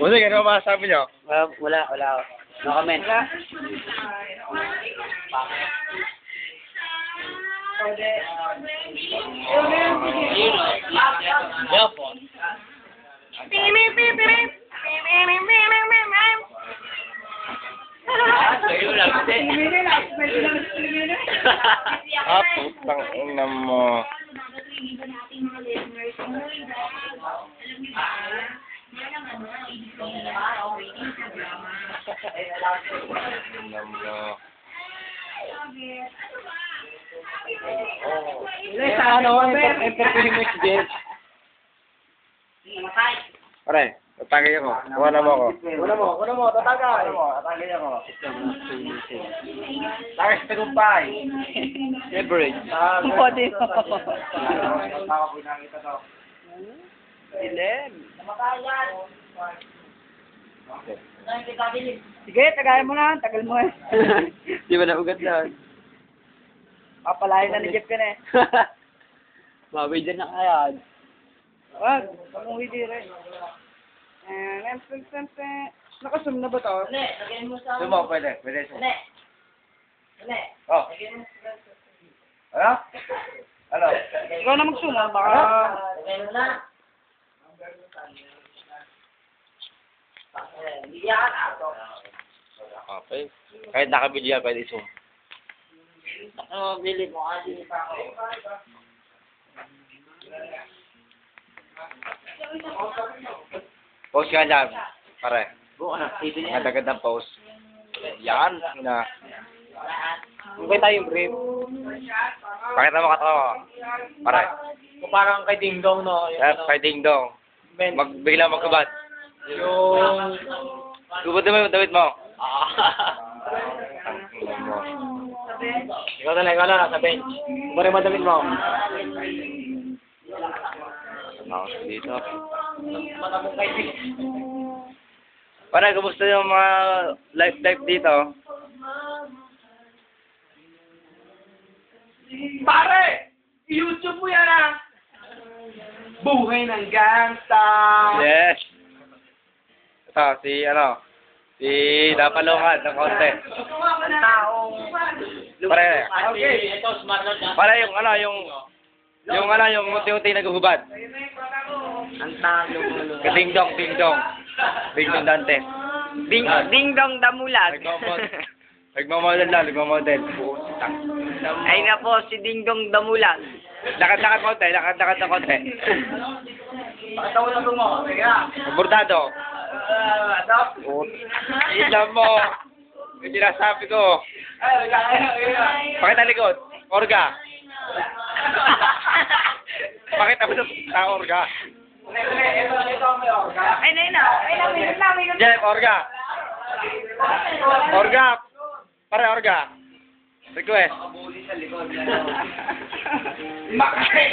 Bossing, ano ba masasabi nyo? Wala. No comment. Ah, putang ina mo. Ina mo. Entertain mo si Jet. Pare, tatagay ako. Kuha na mo ako. Kuno mo, tatagay. Tatagay ako. Tagay sa tagumpay. Leverage. Pwede mo. Ilen. Sige, tagayan mo na. Tagal mo eh. Di ba naugat na? Papalahin na ni Jeff ka na eh. Mabay dyan na kaya. Wag, pamuhi di rin. Nakasum na ba to? Sumo, pwede. Pwede sumo. Oh. Ano? Ano? Ikaw na magsumo, baka... Okay. Kahit nakabili yan, pwede sumo. Bili mo kasi pa ako. Post ka dyan. Pare. Buka na, TV niya. Agad ng post. Yan. Na. Mabay tayong brief. Pakita mo katawa. Pare. Kung parang kay Ding Dong, no? Kay Ding Dong. Bigla magkabat. Yung... Gubad mo yung damit mo. Ikaw na, nasa bench. Kung parang madamit mo. Ako dito. Pare, kumusta yung mga life dito? Pare! YouTube mo yan ah! Buhay ng gangsta! Yes. Ito, si Napalungan ng konti. Ang taong... Pare. Okay. Ito, smart na. Pare, yung unti-unti naguhubad. Ang taong lumulong. Ding Dong. Ding Dong Dante. Ding dong damulag. Nagmamodel. Ay na po, si Ding dong damulag. Lakad ng konti. Pakita mo na mo. Teka. Bordado. Ano? Ilan mo. Yung sinasabi ko. Pakita likod. Orga. Pakita mo sa orga. Ito may orga. Ay na. Jeff, orga. Pare, orga. Request. Makay!